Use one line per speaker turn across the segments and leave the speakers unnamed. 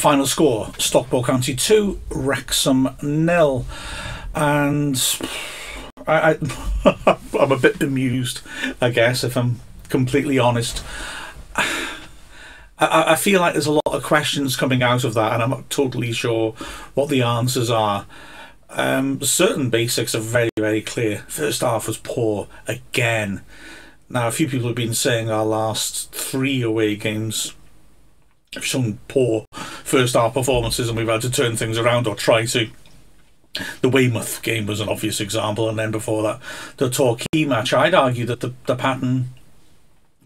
final score, Stockport County 2, Wrexham 0. And I'm a bit bemused, I guess, if I'm completely honest. I feel like there's a lot of questions coming out of that, and I'm not totally sure what the answers are. Certain basics are very, very clear. First half was poor again. Now, a few people have been saying our last 3 away games have shown poor first half performances, and we've had to turn things around or try to. The Weymouth game was an obvious example, and then before that, the Torquay match. I'd argue that the pattern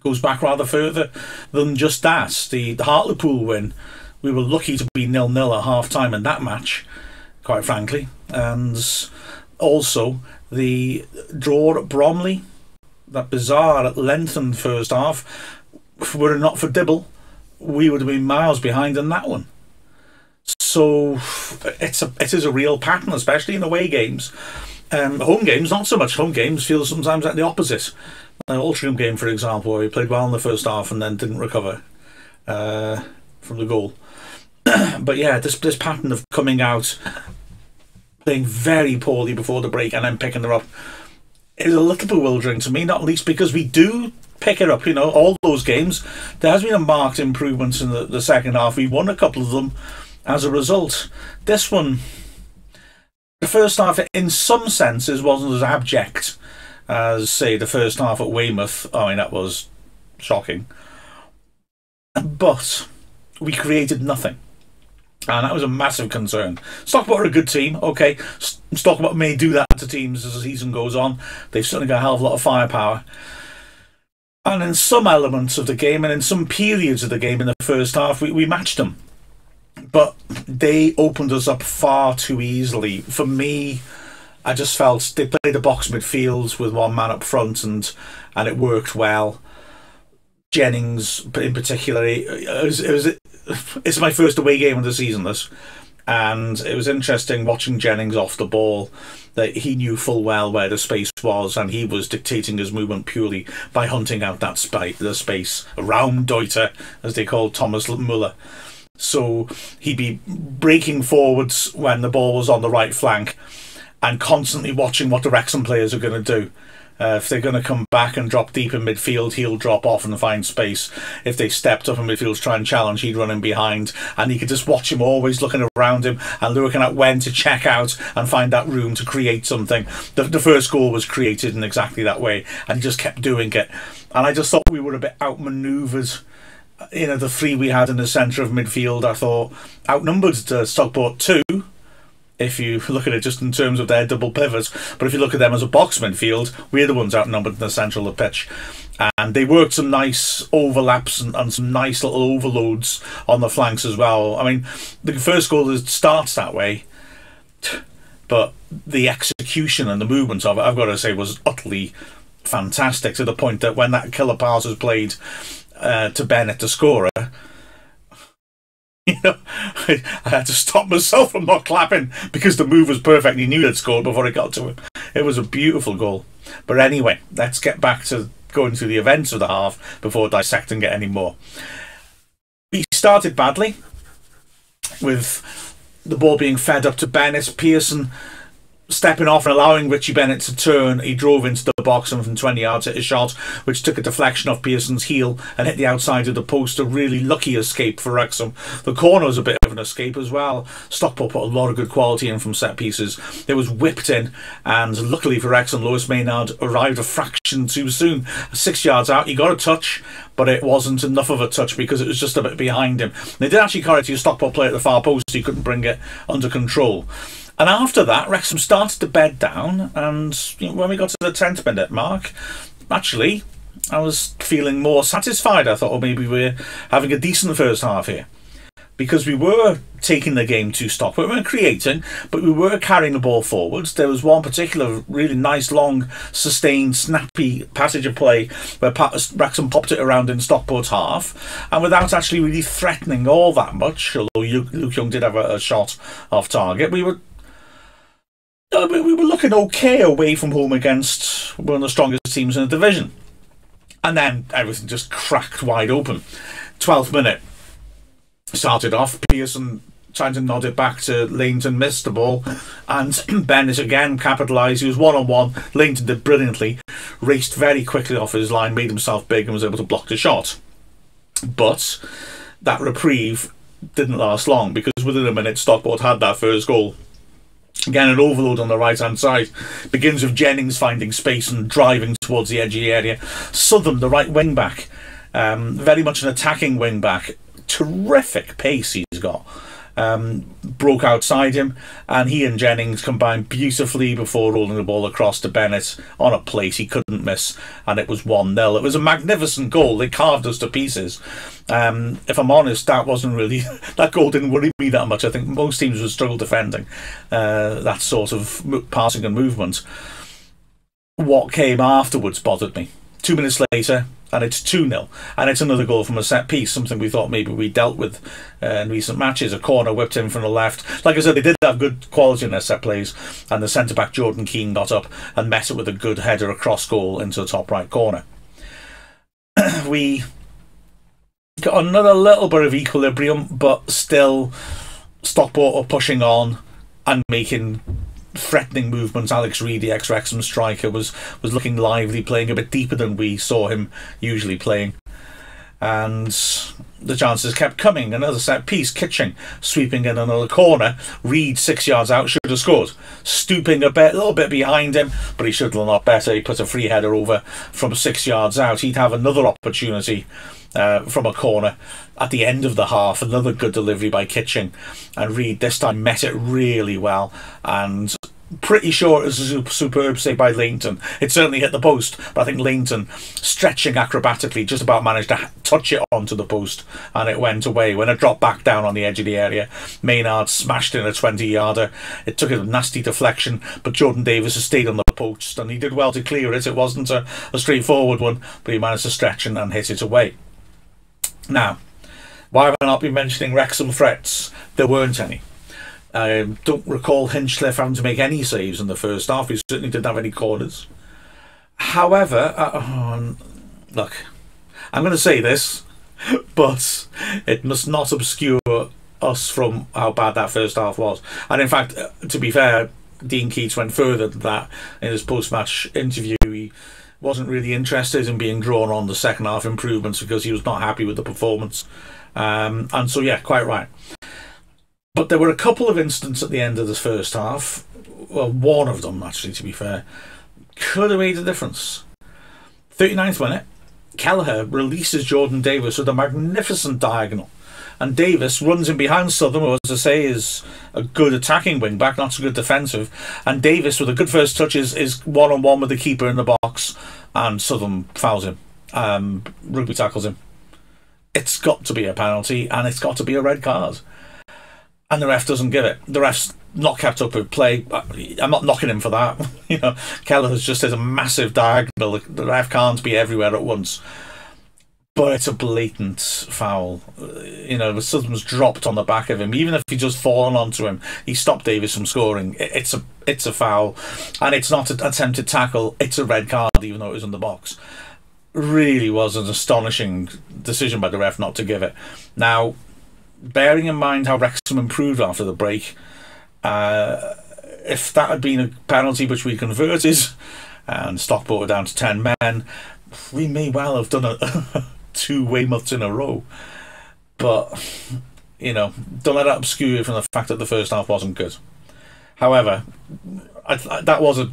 goes back rather further than just that. The Hartlepool win, we were lucky to be 0-0 at half-time in that match, quite frankly. And also the draw at Bromley, that bizarre, lengthened first half. Were it not for Dibble, we would have been miles behind in that one. So it is a real pattern, especially in away games. Home games, not so much. Home games feel sometimes like the opposite. Altrincham game, for example, where we played well in the first half and then didn't recover from the goal. But yeah, this pattern of coming out, playing very poorly before the break and then picking her up is a little bewildering to me, not least because we do pick it up, you know, all those games. There has been a marked improvement in the second half. We won a couple of them as a result. This one, the first half, in some senses, wasn't as abject as, say, the first half at Weymouth. I mean, that was shocking. But we created nothing. And that was a massive concern. Stockport are a good team, okay. Stockport may do that to teams as the season goes on. They've certainly got a hell of a lot of firepower. And in some elements of the game and in some periods of the game in the first half, we matched them. But they opened us up far too easily. For me, I just felt they played a box midfield with one man up front, and it worked well. Jennings, in particular, it's my first away game of the season, this, and it was interesting watching Jennings off the ball. That he knew full well where the space was, and he was dictating his movement purely by hunting out that the space around Deuter, as they called Thomas Muller. So he'd be breaking forwards when the ball was on the right flank, and constantly watching what the Wrexham players are going to do. If they're going to come back and drop deep in midfield, he'll drop off and find space. If they stepped up in midfield to try and challenge, he'd run in behind. And you could just watch him always looking around him and looking at when to check out and find that room to create something. The first goal was created in exactly that way, and he just kept doing it. And I just thought we were a bit outmanoeuvred. You know, the three we had in the centre of midfield, I thought, outnumbered Stockport 2. If you look at it just in terms of their double pivots, but if you look at them as a box midfield, we're the ones outnumbered in the centre of the pitch. And they worked some nice overlaps and some nice little overloads on the flanks as well. I mean, the first goal starts that way, but the execution and the movement of it, I've got to say, was utterly fantastic, to the point that when that killer pass was played to Bennett, the scorer, you know, I had to stop myself from not clapping because the move was perfect. He knew he'd scored before it got to him. It was a beautiful goal. But anyway, let's get back to going through the events of the half before dissecting it anymore. We started badly with the ball being fed up to Bennett. Pearson stepping off and allowing Richie Bennett to turn. He drove into the box and from 20 yards hit a shot which took a deflection off Pearson's heel and hit the outside of the post. A really lucky escape for Wrexham. The corner was a bit of an escape as well. Stockport put a lot of good quality in from set pieces. It was whipped in, and luckily for Wrexham, Lewis Maynard arrived a fraction too soon. 6 yards out, he got a touch, but it wasn't enough of a touch because it was just a bit behind him. They did actually correct a Stockport player at the far post. He couldn't bring it under control. And after that, Wrexham started to bed down, and when we got to the 10th minute mark, actually, I was feeling more satisfied. I thought, oh, maybe we're having a decent first half here. Because we were taking the game to Stockport. We weren't creating, but we were carrying the ball forwards. There was one particular really nice, long, sustained, snappy passage of play where Wrexham popped it around in Stockport's half, and without actually really threatening all that much, although Luke Young did have a shot off target, we were looking okay away from home against one of the strongest teams in the division. And then everything just cracked wide open. 12th minute. Started off, Pearson trying to nod it back to Leighton, missed the ball, and Bennett again capitalised. He was one-on-one. Leighton did brilliantly, raced very quickly off his line, made himself big, and was able to block the shot. But that reprieve didn't last long, because within a minute Stockport had that first goal. Again, an overload on the right-hand side. Begins with Jennings finding space and driving towards the edge of the area. Southern, the right wing-back, very much an attacking wing-back. Terrific pace he's got. Broke outside him, and he and Jennings combined beautifully before rolling the ball across to Bennett on a place he couldn't miss, and it was 1-0. It was a magnificent goal. They carved us to pieces. If I'm honest, that wasn't really that goal didn't worry me that much. I think most teams would struggle defending that sort of passing and movement. What came afterwards bothered me. 2 minutes later, and it's 2-0, and it's another goal from a set piece, something we thought maybe we dealt with in recent matches. A corner whipped in from the left. Like I said, they did have good quality in their set plays, and the centre-back Jordan Keane got up and met it with a good header across goal into the top right corner. We got another little bit of equilibrium, but still Stockport are pushing on and making threatening movements. Alex Reid, the ex-Wrexham striker, was looking lively, playing a bit deeper than we saw him usually playing, and the chances kept coming. Another set piece, Kitching sweeping in another corner. Reid 6 yards out, should have scored. Stooping a little bit behind him, but he should have done a lot better. He put a free header over from 6 yards out. He'd have another opportunity from a corner at the end of the half. Another good delivery by Kitching, and Reid this time met it really well, and pretty sure it was a superb save by Leighton. It certainly hit the post, but I think Leighton, stretching acrobatically, just about managed to touch it onto the post, and it went away. When it dropped back down on the edge of the area, Maynard smashed in a 20-yarder. It took a nasty deflection, but Jordan Davis has stayed on the post, and he did well to clear it. It wasn't a straightforward one, but he managed to stretch and hit it away. Now, why have I not been mentioning Wrexham threats? There weren't any. I don't recall Hinchcliffe having to make any saves in the first half. He certainly didn't have any corners. However, look, I'm going to say this, but it must not obscure us from how bad that first half was. And in fact, to be fair, Dean Keats went further than that in his post-match interview. He wasn't really interested in being drawn on the second half improvements because he was not happy with the performance. And so, yeah, quite right. But there were a couple of incidents at the end of this first half. Well, one of them, actually, to be fair, could have made a difference. 39th minute, Kelleher releases Jordan Davis with a magnificent diagonal. And Davis runs in behind Southern, who, as I say, is a good attacking wing-back, not so good defensive. And Davis, with a good first touch, is one-on-one with the keeper in the box, and Southern fouls him. Rugby tackles him. It's got to be a penalty, and it's got to be a red card. And the ref doesn't give it. The ref's not kept up with play. I'm not knocking him for that. You know, Kelleher's just hit a massive diagonal. The ref can't be everywhere at once. But it's a blatant foul. You know, the Southern's dropped on the back of him. Even if he just fallen onto him, he stopped Davis from scoring. It's a foul, and it's not an attempted tackle. It's a red card, even though it was in the box. Really was an astonishing decision by the ref not to give it. Now, bearing in mind how Wrexham improved after the break, if that had been a penalty which we converted and Stockport were down to 10 men, we may well have done 2 Weymouths in a row. But, you know, don't let that obscure you from the fact that the first half wasn't good. However, that was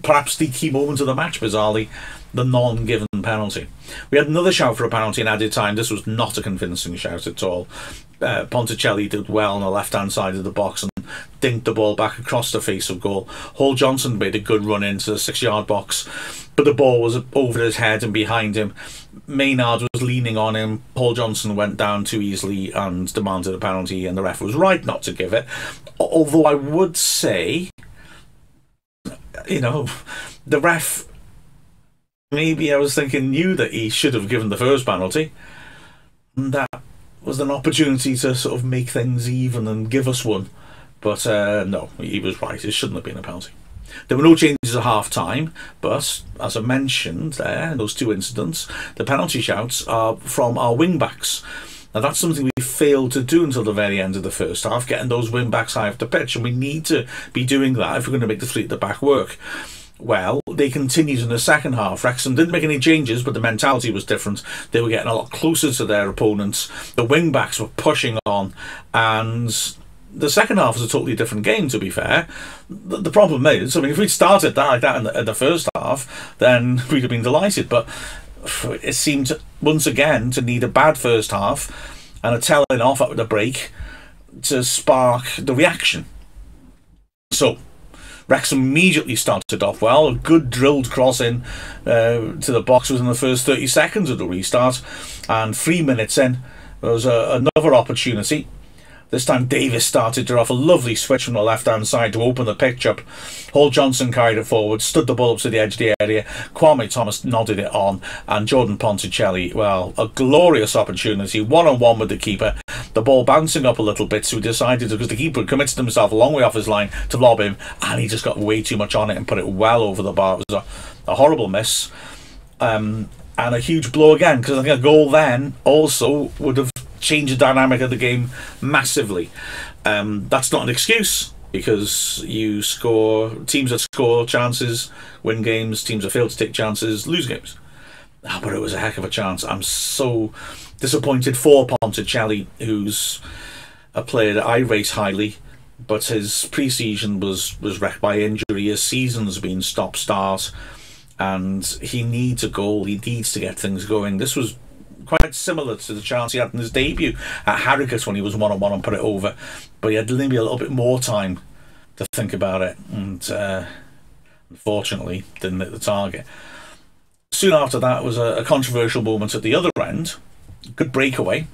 perhaps the key moment of the match, bizarrely, the non-given penalty. We had another shout for a penalty in added time. This was not a convincing shout at all. Ponticelli did well on the left-hand side of the box and dinked the ball back across the face of goal. Hall Johnson made a good run into the 6-yard box, but the ball was over his head and behind him. Maynard was leaning on him. Hall Johnson went down too easily and demanded a penalty, and the ref was right not to give it. Although I would say, you know, the ref, maybe I was thinking, knew that he should have given the first penalty, and that was an opportunity to sort of make things even and give us one. But no, he was right. It shouldn't have been a penalty. There were no changes at half-time, but as I mentioned there, in those 2 incidents, the penalty shouts are from our wing-backs. Now that's something we failed to do until the very end of the first half, getting those wing backs high up the pitch, and we need to be doing that if we're going to make the three at the back work. Well, they continued in the second half. Wrexham didn't make any changes, but the mentality was different. They were getting a lot closer to their opponents. The wing backs were pushing on, and the second half was a totally different game, to be fair. The problem is, I mean, if we'd started that like that in the first half, then we'd have been delighted. But it seemed, once again, to need a bad first half and a telling off at the break to spark the reaction. So Wrexham immediately started off well. A good drilled cross in to the box within the first 30 seconds of the restart. And 3 minutes in, there was another opportunity. This time Davis started her off a lovely switch from the left-hand side to open the pitch up. Hall Johnson carried it forward, stood the ball up to the edge of the area. Kwame Thomas nodded it on, and Jordan Ponticelli, well, a glorious opportunity, one-on-one with the keeper. The ball bouncing up a little bit, so he decided, because the keeper committed himself a long way off his line, to lob him, and he just got way too much on it and put it well over the bar. It was a horrible miss. And a huge blow again, because I think a goal then also would have changed the dynamic of the game massively. That's not an excuse, because you score, teams that score chances win games, teams that fail to take chances lose games. But it was a heck of a chance. I'm so disappointed for Ponticelli, who's a player that I rate highly, but his pre-season was wrecked by injury. His season's been stop-start, and he needs a goal. He needs to get things going. This was quite similar to the chance he had in his debut at Harrogate when he was one-on-one and put it over, but he had maybe a little bit more time to think about it, and unfortunately didn't hit the target. Soon after that was a controversial moment at the other end. Good breakaway.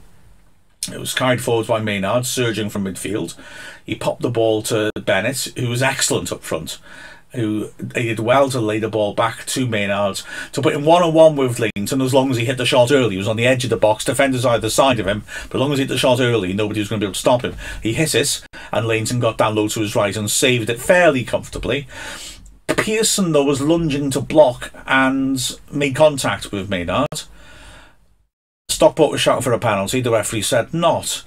It was carried forward by Maynard, surging from midfield. He popped the ball to Bennett, who was excellent up front, who he did well to lay the ball back to Maynard to put him one-on-one with Leighton. As long as he hit the shot early, he was on the edge of the box, defenders either side of him, but as long as he hit the shot early, nobody was going to be able to stop him. He hit it, and Leighton got down low to his right and saved it fairly comfortably. Pearson, though, was lunging to block and made contact with Maynard. Stockport was shouting for a penalty. The referee said not.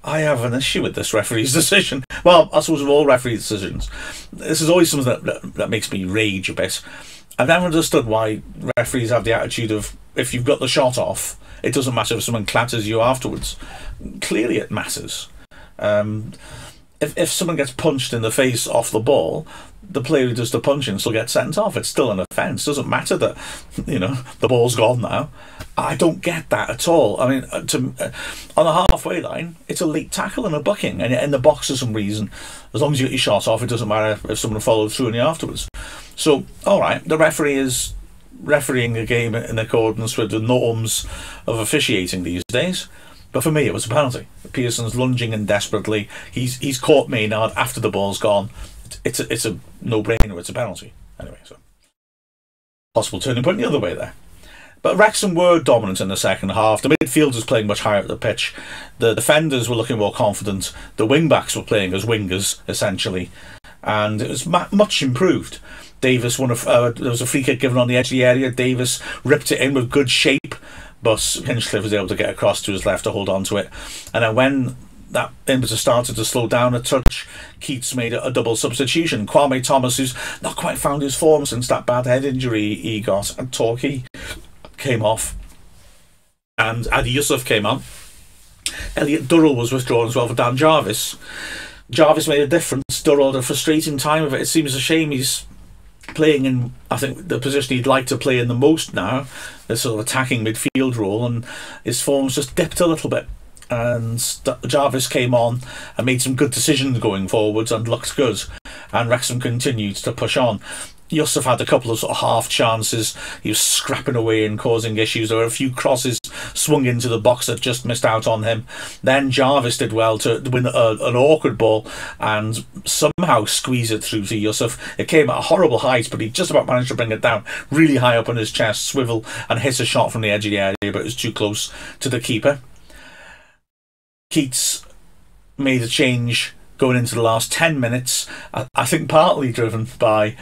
I have an issue with this referee's decision. Well, I suppose with all referee decisions. This is always something that makes me rage a bit. I've never understood why referees have the attitude of, if you've got the shot off, it doesn't matter if someone clatters you afterwards. Clearly it matters. If someone gets punched in the face off the ball, the player who does the punching still gets sent off. It's still an offence. It doesn't matter that, the ball's gone now. I don't get that at all. I mean, on the halfway line, it's a late tackle and a bucking, and in the box for some reason, as long as you get your shot off, it doesn't matter if someone followed through on you afterwards. So, all right, the referee is refereeing the game in accordance with the norms of officiating these days. But for me, it was a penalty. Pearson's lunging in desperately. He's caught Maynard after the ball's gone. It's a no-brainer. It's a penalty. Anyway, so possible turning point the other way there. But Wrexham were dominant in the second half. The midfield was playing much higher up the pitch. The defenders were looking more confident. The wing-backs were playing as wingers, essentially. And it was much improved. Davis there was a free kick given on the edge of the area. Davis ripped it in with good shape, but Hinchcliffe was able to get across to his left to hold on to it. And then when that impetus started to slow down a touch, Keats made a double substitution. Kwame Thomas, who's not quite found his form since that bad head injury he got, and Torquay came off, and Adi Yusuf came on. Elliot Durrell was withdrawn as well for Dan Jarvis. Jarvis made a difference. Durrell had a frustrating time of it. It seems a shame he's playing in, I think, the position he'd like to play in the most now, this sort of attacking midfield role, and his form's just dipped a little bit. And Jarvis came on and made some good decisions going forwards and looked good, and Wrexham continued to push on. Yusuf had a couple of sort of half chances. He was scrapping away and causing issues. There were a few crosses swung into the box that just missed out on him. Then Jarvis did well to win an awkward ball and somehow squeeze it through to Yusuf. It came at a horrible height, but he just about managed to bring it down really high up on his chest, swivel, and hit a shot from the edge of the area, but it was too close to the keeper. Keats made a change going into the last 10 minutes, I think partly driven by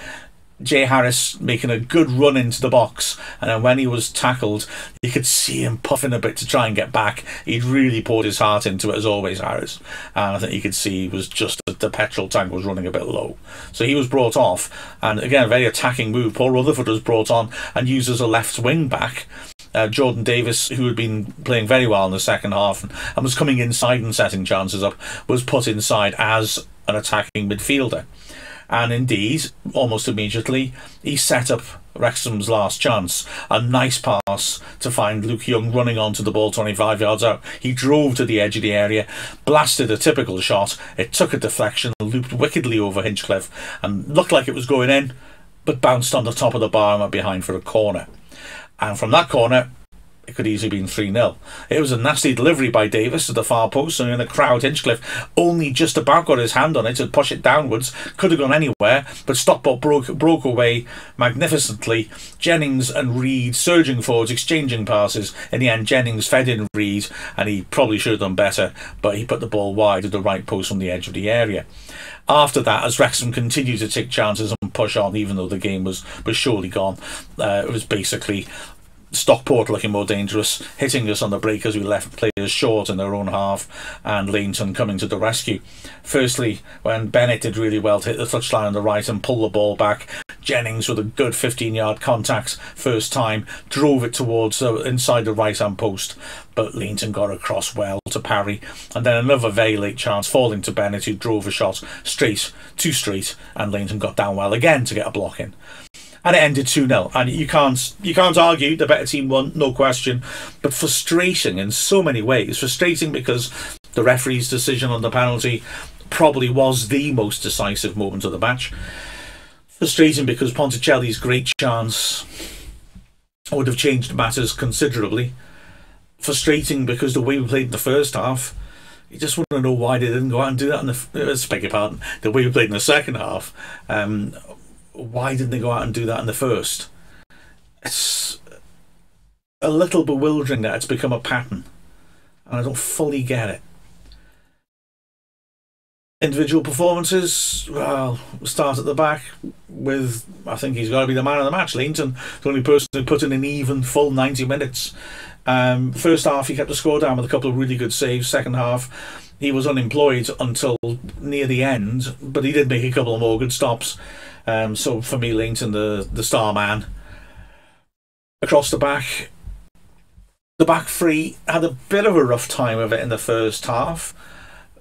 Jay Harris making a good run into the box, and then when he was tackled, you could see him puffing a bit to try and get back. He'd really poured his heart into it, as always, Harris, and I think you could see he was just the petrol tank was running a bit low. So he was brought off, and again, a very attacking move. Paul Rutherford was brought on and used as a left wing back. Jordan Davis, who had been playing very well in the second half and was coming inside and setting chances up, was put inside as an attacking midfielder. And indeed, almost immediately, he set up Wrexham's last chance. A nice pass to find Luke Young running onto the ball 25 yards out. He drove to the edge of the area, blasted a typical shot. It took a deflection, looped wickedly over Hinchcliffe, and looked like it was going in, but bounced on the top of the bar and went behind for a corner. And from that corner, it could easily have been 3-0. It was a nasty delivery by Davis to the far post, and in the crowd, Hinchcliffe only just about got his hand on it to push it downwards. Could have gone anywhere, but Stockport broke away magnificently. Jennings and Reid surging forwards, exchanging passes. In the end, Jennings fed in Reid, and he probably should have done better, but he put the ball wide at the right post on the edge of the area. After that, as Wrexham continued to take chances and push on, even though the game was surely gone, it was basically Stockport looking more dangerous, hitting us on the break as we left players short in their own half, and Leighton coming to the rescue. Firstly, when Bennett did really well to hit the touchline on the right and pull the ball back, Jennings with a good 15-yard contact first time drove it towards inside the right-hand post, but Leighton got across well to parry, and then another very late chance falling to Bennett, who drove a shot straight, and Leighton got down well again to get a block in. And it ended 2-0, and you can't argue the better team won, no question, but frustrating in so many ways. Frustrating because the referee's decision on the penalty probably was the most decisive moment of the match. Frustrating because Ponticelli's great chance would have changed matters considerably. Frustrating because the way we played in the first half, you just want to know why they didn't go out and do that in the beg your pardon, the way we played in the second half. Why didn't they go out and do that in the first? It's a little bewildering that it's become a pattern, and I don't fully get it. Individual performances, well, we'll start at the back with, I think he's got to be the man of the match. Leighton, the only person who put in an even full 90 minutes. First half he kept the score down with a couple of really good saves. Second half he was unemployed until near the end, but he did make a couple of more good stops. So for me, Leighton, the star man. Across the back three had a bit of a rough time of it in the first half.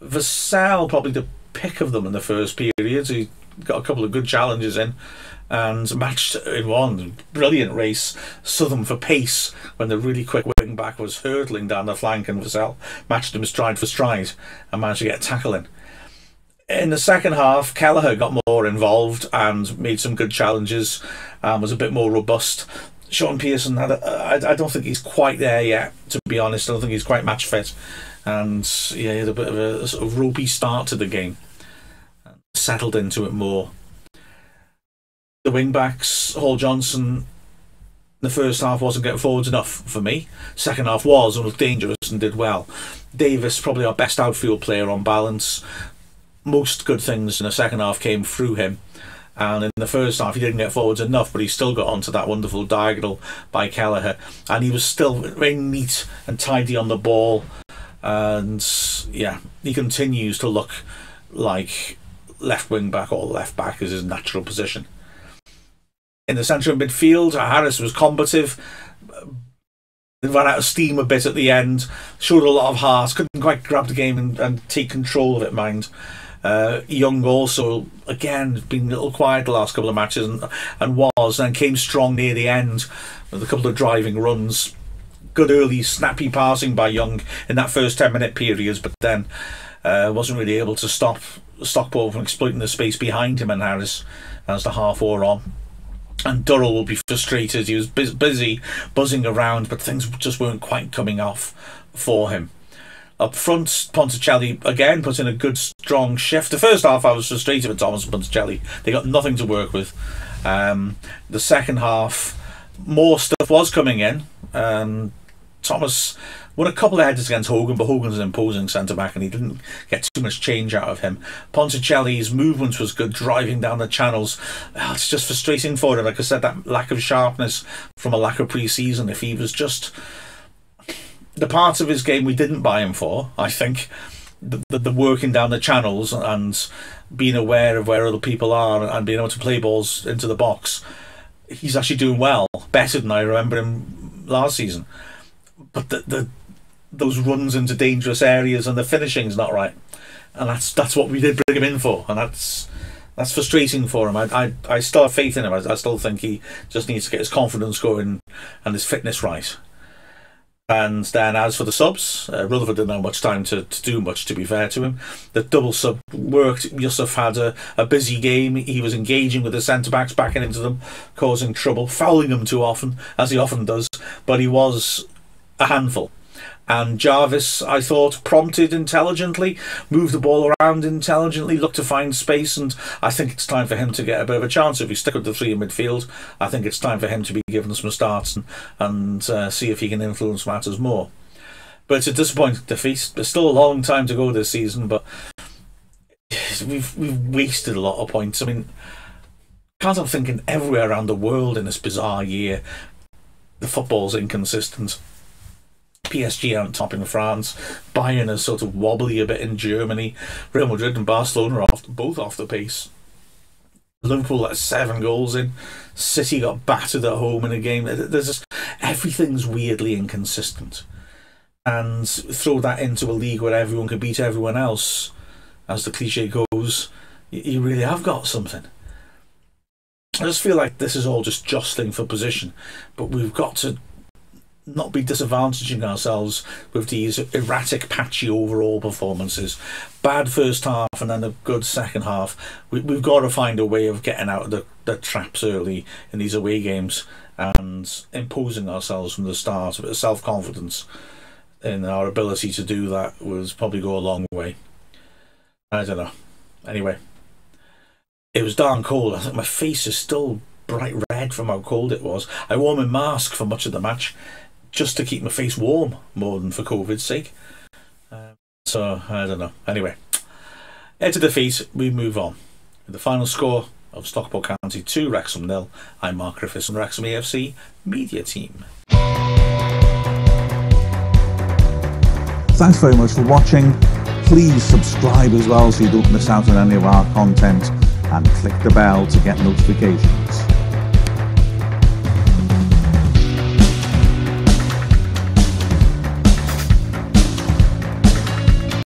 Vassell, probably the pick of them in the first period. He got a couple of good challenges in and matched in one brilliant race Southern for pace when the really quick wing back was hurtling down the flank, and Vassell matched him stride for stride and managed to get a tackle in. In the second half, Kelleher got more involved and made some good challenges and was a bit more robust. Sean Pearson, I don't think he's quite there yet, to be honest. I don't think he's quite match fit. And yeah, he had a bit of a sort of ropey start to the game. Settled into it more. The wing-backs, Hall Johnson, the first half wasn't getting forwards enough for me. Second half was and was dangerous and did well. Davis, probably our best outfield player on balance. Most good things in the second half came through him. And in the first half he didn't get forwards enough, but he still got onto that wonderful diagonal by Kelleher. And he was still very neat and tidy on the ball. And yeah, he continues to look like left wing back or left back is his natural position. In the centre of midfield, Harris was combative, ran out of steam a bit at the end, showed a lot of heart, couldn't quite grab the game and take control of it, mind. Young also, again, been a little quiet the last couple of matches and came strong near the end with a couple of driving runs. Good early snappy passing by Young in that first 10-minute period, but then wasn't really able to stop Stockport from exploiting the space behind him and Harris as the half wore on. And Durrell will be frustrated. He was busy buzzing around, but things just weren't quite coming off for him. Up front, Ponticelli again put in a good strong shift. The first half I was frustrated with Thomas and Ponticelli. They got nothing to work with. The second half, more stuff was coming in. Thomas won a couple of headers against Hogan, but Hogan's an imposing centre-back and he didn't get too much change out of him. Ponticelli's movement was good, driving down the channels. It's just frustrating for him. Like I said, that lack of sharpness from a lack of pre-season. If he was just the parts of his game we didn't buy him for, I think, the working down the channels and being aware of where other people are and being able to play balls into the box, he's actually doing well, better than I remember him last season. But those runs into dangerous areas and the finishing's not right, and that's what we did bring him in for, and that's frustrating for him. I still have faith in him. I still think he just needs to get his confidence going and his fitness right. And then as for the subs, Rutherford didn't have much time to do much, to be fair to him. The double sub worked. Yusuf had a busy game. He was engaging with the centre-backs, backing into them, causing trouble, fouling them too often, as he often does, but he was a handful. And Jarvis, I thought, prompted intelligently, moved the ball around intelligently, looked to find space, and I think it's time for him to get a bit of a chance. If we stick with the three in midfield, I think it's time for him to be given some starts and see if he can influence matters more. But it's a disappointing defeat. There's still a long time to go this season, but we've wasted a lot of points. I mean, can't stop thinking everywhere around the world in this bizarre year, the football's inconsistent. PSG aren't top in France. Bayern is sort of wobbly a bit in Germany. Real Madrid and Barcelona are both off the pace. Liverpool let 7 goals in. City got battered at home in a game. There's just, everything's weirdly inconsistent. And throw that into a league where everyone can beat everyone else, as the cliche goes, you really have got something. I just feel like this is all just jostling for position, but we've got to not be disadvantaging ourselves with these erratic, patchy overall performances. Bad first half and then a good second half. We've got to find a way of getting out of the traps early in these away games and imposing ourselves from the start. A bit of self-confidence in our ability to do that would probably go a long way. I don't know. Anyway, it was darn cold. I think my face is still bright red from how cold it was. I wore my mask for much of the match, just to keep my face warm more than for COVID's sake. So, I don't know. Anyway, head to defeat, we move on. The final score of Stockport County 2, Wrexham 0. I'm Mark Griffiths from Wrexham AFC Media Team.
Thanks very much for watching. Please subscribe as well so you don't miss out on any of our content, and click the bell to get notifications.